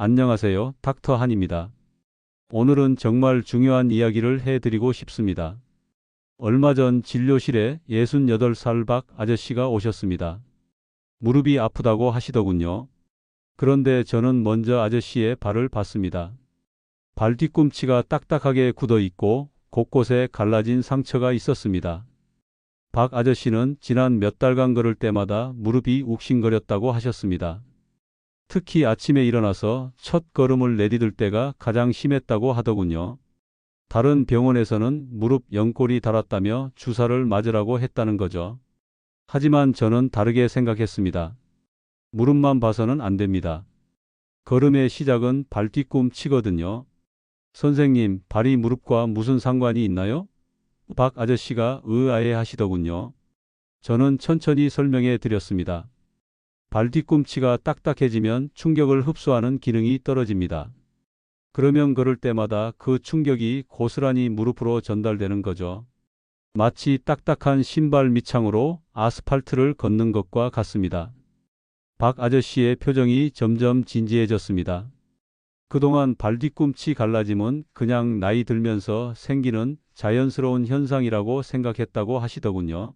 안녕하세요. 닥터 한입니다. 오늘은 정말 중요한 이야기를 해드리고 싶습니다. 얼마 전 진료실에 68살 박 아저씨가 오셨습니다. 무릎이 아프다고 하시더군요. 그런데 저는 먼저 아저씨의 발을 봤습니다. 발 뒤꿈치가 딱딱하게 굳어 있고 곳곳에 갈라진 상처가 있었습니다. 박 아저씨는 지난 몇 달간 걸을 때마다 무릎이 욱신거렸다고 하셨습니다. 특히 아침에 일어나서 첫 걸음을 내디딜 때가 가장 심했다고 하더군요. 다른 병원에서는 무릎 연골이 닳았다며 주사를 맞으라고 했다는 거죠. 하지만 저는 다르게 생각했습니다. 무릎만 봐서는 안 됩니다. 걸음의 시작은 발 뒤꿈치거든요. 선생님, 발이 무릎과 무슨 상관이 있나요? 박 아저씨가 의아해 하시더군요. 저는 천천히 설명해 드렸습니다. 발 뒤꿈치가 딱딱해지면 충격을 흡수하는 기능이 떨어집니다. 그러면 걸을 때마다 그 충격이 고스란히 무릎으로 전달되는 거죠. 마치 딱딱한 신발 밑창으로 아스팔트를 걷는 것과 같습니다. 박 아저씨의 표정이 점점 진지해졌습니다. 그동안 발 뒤꿈치 갈라짐은 그냥 나이 들면서 생기는 자연스러운 현상이라고 생각했다고 하시더군요.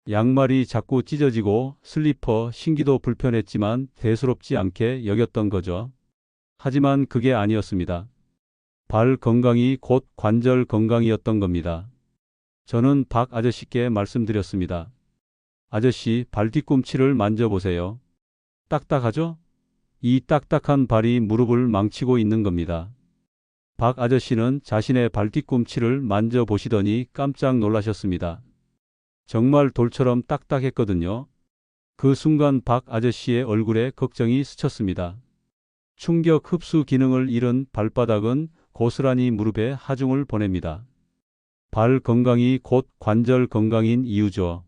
양말이 자꾸 찢어지고 슬리퍼 신기도 불편했지만 대수롭지 않게 여겼던 거죠. 하지만 그게 아니었습니다. 발 건강이 곧 관절 건강이었던 겁니다. 저는 박 아저씨께 말씀드렸습니다. 아저씨, 발 뒤꿈치를 만져보세요. 딱딱하죠? 이 딱딱한 발이 무릎을 망치고 있는 겁니다. 박 아저씨는 자신의 발 뒤꿈치를 만져보시더니 깜짝 놀라셨습니다. 정말 돌처럼 딱딱했거든요. 그 순간 박 아저씨의 얼굴에 걱정이 스쳤습니다. 충격 흡수 기능을 잃은 발바닥은 고스란히 무릎에 하중을 보냅니다. 발 건강이 곧 관절 건강인 이유죠.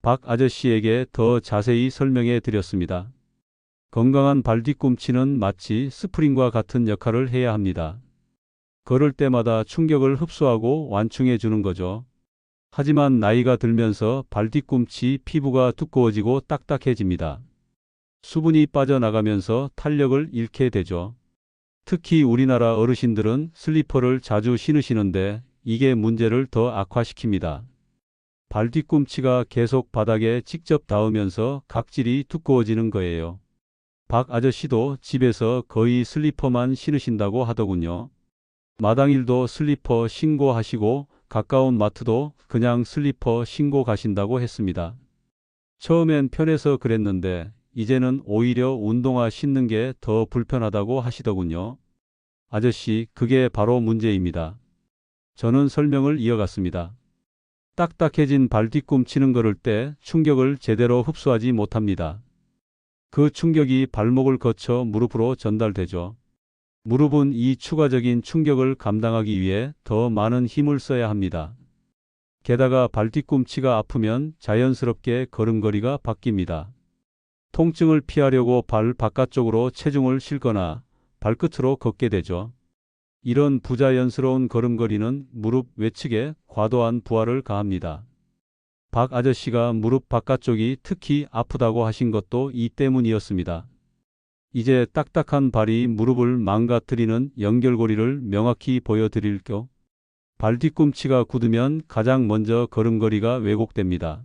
박 아저씨에게 더 자세히 설명해 드렸습니다. 건강한 발 뒤꿈치는 마치 스프링과 같은 역할을 해야 합니다. 걸을 때마다 충격을 흡수하고 완충해 주는 거죠. 하지만 나이가 들면서 발 뒤꿈치 피부가 두꺼워지고 딱딱해집니다. 수분이 빠져나가면서 탄력을 잃게 되죠. 특히 우리나라 어르신들은 슬리퍼를 자주 신으시는데 이게 문제를 더 악화시킵니다. 발 뒤꿈치가 계속 바닥에 직접 닿으면서 각질이 두꺼워지는 거예요. 박 아저씨도 집에서 거의 슬리퍼만 신으신다고 하더군요. 마당일도 슬리퍼 신고 하시고 가까운 마트도 그냥 슬리퍼 신고 가신다고 했습니다. 처음엔 편해서 그랬는데 이제는 오히려 운동화 신는 게 더 불편하다고 하시더군요. 아저씨, 그게 바로 문제입니다. 저는 설명을 이어갔습니다. 딱딱해진 발 뒤꿈치는 걸을 때 충격을 제대로 흡수하지 못합니다. 그 충격이 발목을 거쳐 무릎으로 전달되죠. 무릎은 이 추가적인 충격을 감당하기 위해 더 많은 힘을 써야 합니다. 게다가 발 뒤꿈치가 아프면 자연스럽게 걸음걸이가 바뀝니다. 통증을 피하려고 발 바깥쪽으로 체중을 실거나 발끝으로 걷게 되죠. 이런 부자연스러운 걸음걸이는 무릎 외측에 과도한 부하를 가합니다. 박 아저씨가 무릎 바깥쪽이 특히 아프다고 하신 것도 이 때문이었습니다. 이제 딱딱한 발이 무릎을 망가뜨리는 연결고리를 명확히 보여드릴게요. 발 뒤꿈치가 굳으면 가장 먼저 걸음걸이가 왜곡됩니다.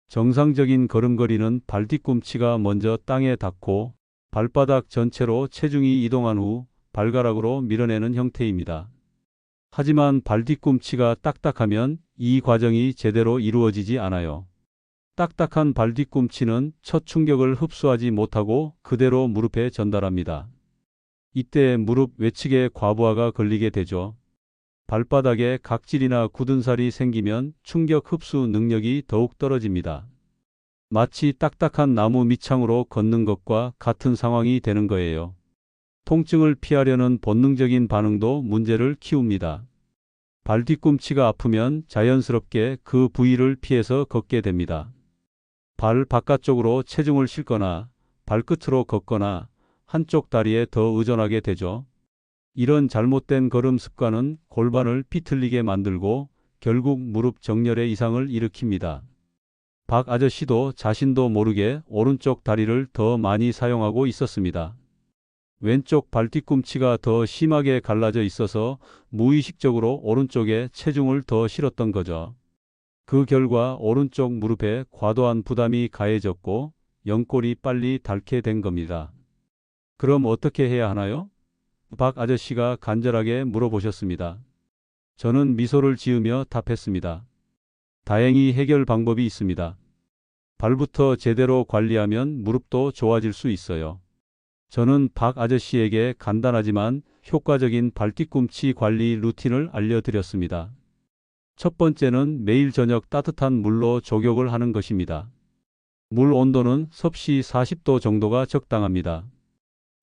정상적인 걸음걸이는 발 뒤꿈치가 먼저 땅에 닿고 발바닥 전체로 체중이 이동한 후 발가락으로 밀어내는 형태입니다. 하지만 발 뒤꿈치가 딱딱하면 이 과정이 제대로 이루어지지 않아요. 딱딱한 발 뒤꿈치는 첫 충격을 흡수하지 못하고 그대로 무릎에 전달합니다. 이때 무릎 외측에 과부하가 걸리게 되죠. 발바닥에 각질이나 굳은 살이 생기면 충격 흡수 능력이 더욱 떨어집니다. 마치 딱딱한 나무 밑창으로 걷는 것과 같은 상황이 되는 거예요. 통증을 피하려는 본능적인 반응도 문제를 키웁니다. 발 뒤꿈치가 아프면 자연스럽게 그 부위를 피해서 걷게 됩니다. 발 바깥쪽으로 체중을 실거나 발끝으로 걷거나 한쪽 다리에 더 의존하게 되죠. 이런 잘못된 걸음 습관은 골반을 비틀리게 만들고 결국 무릎 정렬의 이상을 일으킵니다. 박 아저씨도 자신도 모르게 오른쪽 다리를 더 많이 사용하고 있었습니다. 왼쪽 발 뒤꿈치가 더 심하게 갈라져 있어서 무의식적으로 오른쪽에 체중을 더 실었던 거죠. 그 결과 오른쪽 무릎에 과도한 부담이 가해졌고 연골이 빨리 닳게 된 겁니다. 그럼 어떻게 해야 하나요? 박 아저씨가 간절하게 물어보셨습니다. 저는 미소를 지으며 답했습니다. 다행히 해결 방법이 있습니다. 발부터 제대로 관리하면 무릎도 좋아질 수 있어요. 저는 박 아저씨에게 간단하지만 효과적인 발뒤꿈치 관리 루틴을 알려드렸습니다. 첫 번째는 매일 저녁 따뜻한 물로 족욕을 하는 것입니다. 물 온도는 섭씨 40도 정도가 적당합니다.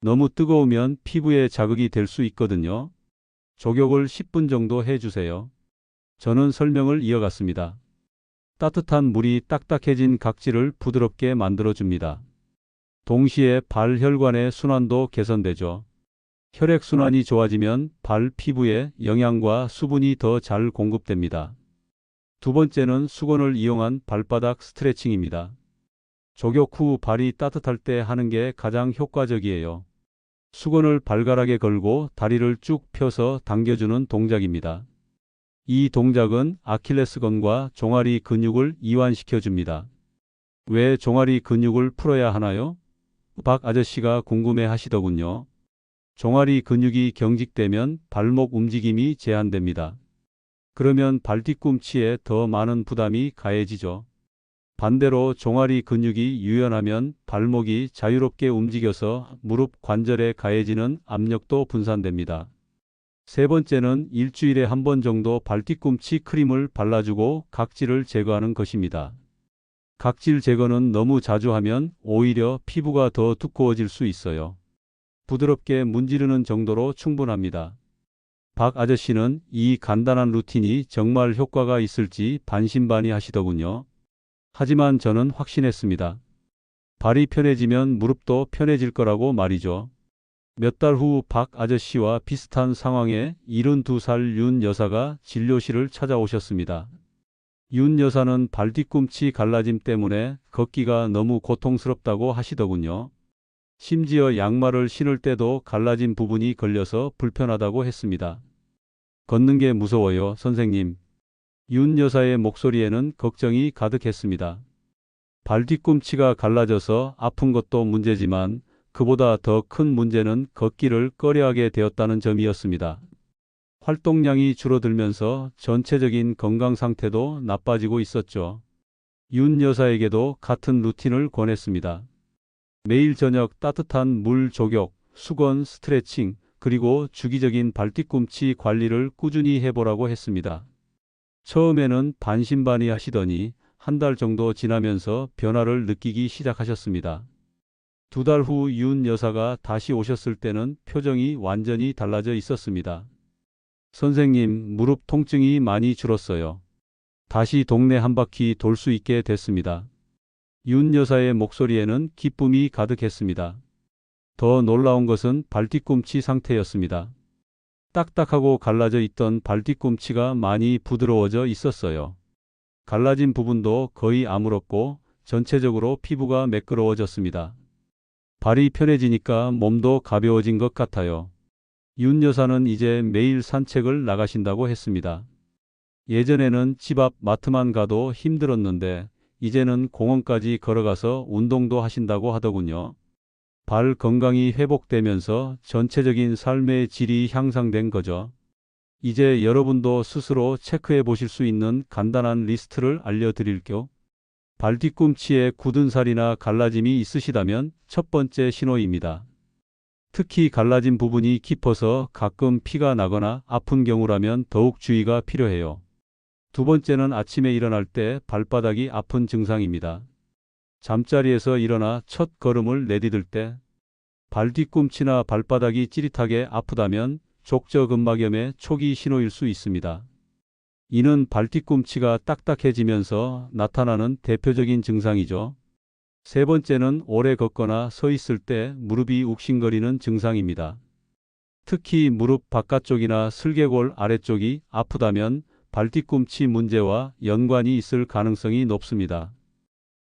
너무 뜨거우면 피부에 자극이 될 수 있거든요. 족욕을 10분 정도 해주세요. 저는 설명을 이어갔습니다. 따뜻한 물이 딱딱해진 각질을 부드럽게 만들어줍니다. 동시에 발 혈관의 순환도 개선되죠. 혈액순환이 좋아지면 발 피부에 영양과 수분이 더 잘 공급됩니다. 두 번째는 수건을 이용한 발바닥 스트레칭입니다. 족욕 후 발이 따뜻할 때 하는 게 가장 효과적이에요. 수건을 발가락에 걸고 다리를 쭉 펴서 당겨주는 동작입니다. 이 동작은 아킬레스건과 종아리 근육을 이완시켜 줍니다. 왜 종아리 근육을 풀어야 하나요? 박 아저씨가 궁금해 하시더군요. 종아리 근육이 경직되면 발목 움직임이 제한됩니다. 그러면 발뒤꿈치에 더 많은 부담이 가해지죠. 반대로 종아리 근육이 유연하면 발목이 자유롭게 움직여서 무릎 관절에 가해지는 압력도 분산됩니다. 세 번째는 일주일에 한 번 정도 발뒤꿈치 크림을 발라주고 각질을 제거하는 것입니다. 각질 제거는 너무 자주 하면 오히려 피부가 더 두꺼워질 수 있어요. 부드럽게 문지르는 정도로 충분합니다. 박 아저씨는 이 간단한 루틴이 정말 효과가 있을지 반신반의 하시더군요. 하지만 저는 확신했습니다. 발이 편해지면 무릎도 편해질 거라고 말이죠. 몇 달 후 박 아저씨와 비슷한 상황에 72살 윤 여사가 진료실을 찾아오셨습니다. 윤 여사는 발뒤꿈치 갈라짐 때문에 걷기가 너무 고통스럽다고 하시더군요. 심지어 양말을 신을 때도 갈라진 부분이 걸려서 불편하다고 했습니다. 걷는 게 무서워요, 선생님. 윤 여사의 목소리에는 걱정이 가득했습니다. 발뒤꿈치가 갈라져서 아픈 것도 문제지만 그보다 더 큰 문제는 걷기를 꺼려하게 되었다는 점이었습니다. 활동량이 줄어들면서 전체적인 건강 상태도 나빠지고 있었죠. 윤 여사에게도 같은 루틴을 권했습니다. 매일 저녁 따뜻한 물 족욕, 수건 스트레칭, 그리고 주기적인 발뒤꿈치 관리를 꾸준히 해보라고 했습니다. 처음에는 반신반의 하시더니 한 달 정도 지나면서 변화를 느끼기 시작하셨습니다. 2달 후 윤 여사가 다시 오셨을 때는 표정이 완전히 달라져 있었습니다. 선생님, 무릎 통증이 많이 줄었어요. 다시 동네 한 바퀴 돌 수 있게 됐습니다. 윤 여사의 목소리에는 기쁨이 가득했습니다. 더 놀라운 것은 발뒤꿈치 상태였습니다. 딱딱하고 갈라져 있던 발뒤꿈치가 많이 부드러워져 있었어요. 갈라진 부분도 거의 아물었고 전체적으로 피부가 매끄러워졌습니다. 발이 편해지니까 몸도 가벼워진 것 같아요. 윤 여사는 이제 매일 산책을 나가신다고 했습니다. 예전에는 집 앞 마트만 가도 힘들었는데 이제는 공원까지 걸어가서 운동도 하신다고 하더군요. 발 건강이 회복되면서 전체적인 삶의 질이 향상된 거죠. 이제 여러분도 스스로 체크해 보실 수 있는 간단한 리스트를 알려드릴게요. 발 뒤꿈치에 굳은 살이나 갈라짐이 있으시다면 첫 번째 신호입니다. 특히 갈라진 부분이 깊어서 가끔 피가 나거나 아픈 경우라면 더욱 주의가 필요해요. 두 번째는 아침에 일어날 때 발바닥이 아픈 증상입니다. 잠자리에서 일어나 첫 걸음을 내디딜 때 발 뒤꿈치나 발바닥이 찌릿하게 아프다면 족저근막염의 초기 신호일 수 있습니다. 이는 발 뒤꿈치가 딱딱해지면서 나타나는 대표적인 증상이죠. 세 번째는 오래 걷거나 서 있을 때 무릎이 욱신거리는 증상입니다. 특히 무릎 바깥쪽이나 슬개골 아래쪽이 아프다면 발뒤꿈치 문제와 연관이 있을 가능성이 높습니다.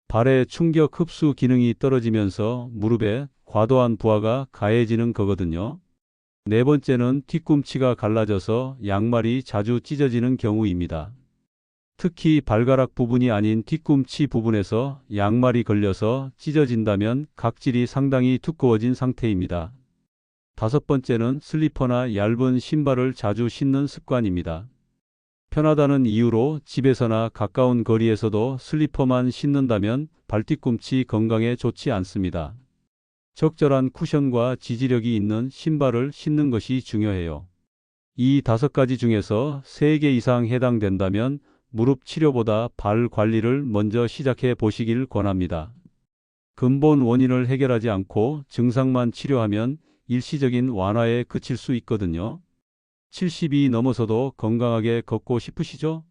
발의 충격 흡수 기능이 떨어지면서 무릎에 과도한 부하가 가해지는 거거든요. 네 번째는 뒤꿈치가 갈라져서 양말이 자주 찢어지는 경우입니다. 특히 발가락 부분이 아닌 뒤꿈치 부분에서 양말이 걸려서 찢어진다면 각질이 상당히 두꺼워진 상태입니다. 다섯 번째는 슬리퍼나 얇은 신발을 자주 신는 습관입니다. 편하다는 이유로 집에서나 가까운 거리에서도 슬리퍼만 신는다면 발뒤꿈치 건강에 좋지 않습니다. 적절한 쿠션과 지지력이 있는 신발을 신는 것이 중요해요. 이 다섯 가지 중에서 3개 이상 해당된다면 무릎 치료보다 발 관리를 먼저 시작해 보시길 권합니다. 근본 원인을 해결하지 않고 증상만 치료하면 일시적인 완화에 그칠 수 있거든요. 70이 넘어서도 건강하게 걷고 싶으시죠?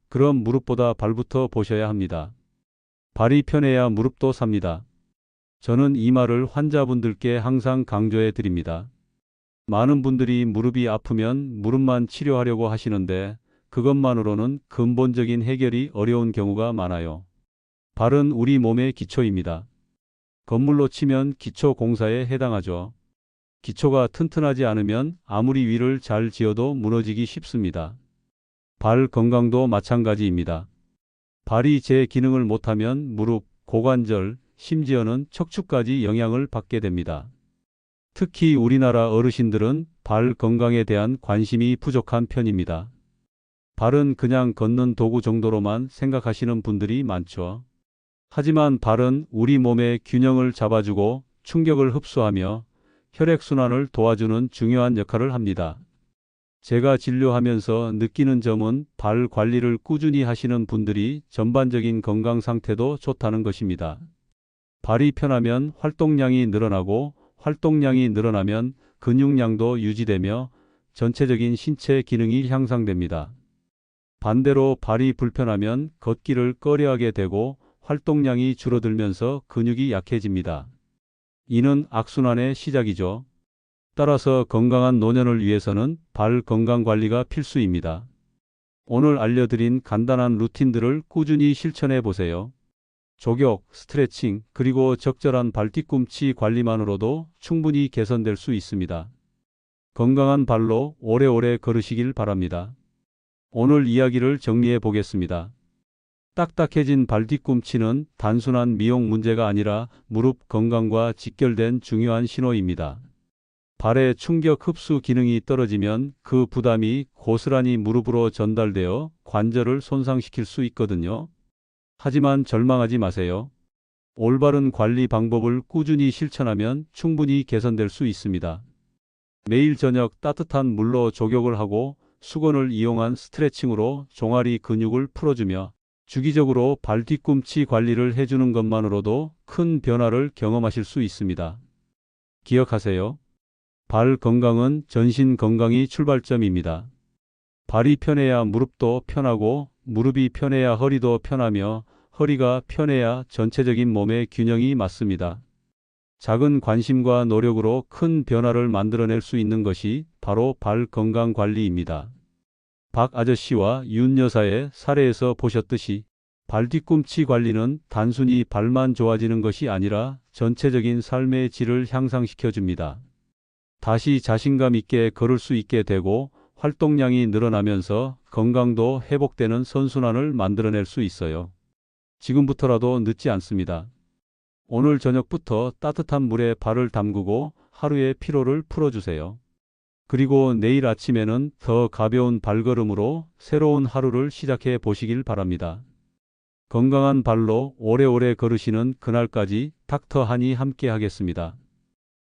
그럼 무릎보다 발부터 보셔야 합니다. 발이 편해야 무릎도 삽니다. 저는 이 말을 환자분들께 항상 강조해 드립니다. 많은 분들이 무릎이 아프면 무릎만 치료하려고 하시는데 그것만으로는 근본적인 해결이 어려운 경우가 많아요. 발은 우리 몸의 기초입니다. 건물로 치면 기초 공사에 해당하죠. 기초가 튼튼하지 않으면 아무리 위를 잘 지어도 무너지기 쉽습니다. 발 건강도 마찬가지입니다. 발이 제 기능을 못하면 무릎, 고관절, 심지어는 척추까지 영향을 받게 됩니다. 특히 우리나라 어르신들은 발 건강에 대한 관심이 부족한 편입니다. 발은 그냥 걷는 도구 정도로만 생각하시는 분들이 많죠. 하지만 발은 우리 몸의 균형을 잡아주고 충격을 흡수하며 혈액순환을 도와주는 중요한 역할을 합니다. 제가 진료하면서 느끼는 점은 발 관리를 꾸준히 하시는 분들이 전반적인 건강 상태도 좋다는 것입니다. 발이 편하면 활동량이 늘어나고 활동량이 늘어나면 근육량도 유지되며 전체적인 신체 기능이 향상됩니다. 반대로 발이 불편하면 걷기를 꺼려하게 되고 활동량이 줄어들면서 근육이 약해집니다. 이는 악순환의 시작이죠. 따라서 건강한 노년을 위해서는 발 건강 관리가 필수입니다. 오늘 알려드린 간단한 루틴들을 꾸준히 실천해 보세요. 족욕, 스트레칭, 그리고 적절한 발뒤꿈치 관리만으로도 충분히 개선될 수 있습니다. 건강한 발로 오래오래 걸으시길 바랍니다. 오늘 이야기를 정리해 보겠습니다. 딱딱해진 발뒤꿈치는 단순한 미용 문제가 아니라 무릎 건강과 직결된 중요한 신호입니다. 발의 충격 흡수 기능이 떨어지면 그 부담이 고스란히 무릎으로 전달되어 관절을 손상시킬 수 있거든요. 하지만 절망하지 마세요. 올바른 관리 방법을 꾸준히 실천하면 충분히 개선될 수 있습니다. 매일 저녁 따뜻한 물로 족욕을 하고 수건을 이용한 스트레칭으로 종아리 근육을 풀어주며 주기적으로 발 뒤꿈치 관리를 해주는 것만으로도 큰 변화를 경험하실 수 있습니다. 기억하세요. 발 건강은 전신 건강이 출발점입니다. 발이 편해야 무릎도 편하고 무릎이 편해야 허리도 편하며 허리가 편해야 전체적인 몸의 균형이 맞습니다. 작은 관심과 노력으로 큰 변화를 만들어낼 수 있는 것이 바로 발 건강 관리입니다. 박 아저씨와 윤 여사의 사례에서 보셨듯이 발 뒤꿈치 관리는 단순히 발만 좋아지는 것이 아니라 전체적인 삶의 질을 향상시켜 줍니다. 다시 자신감 있게 걸을 수 있게 되고 활동량이 늘어나면서 건강도 회복되는 선순환을 만들어낼 수 있어요. 지금부터라도 늦지 않습니다. 오늘 저녁부터 따뜻한 물에 발을 담그고 하루의 피로를 풀어주세요. 그리고 내일 아침에는 더 가벼운 발걸음으로 새로운 하루를 시작해 보시길 바랍니다. 건강한 발로 오래오래 걸으시는 그날까지 닥터 한이 함께 하겠습니다.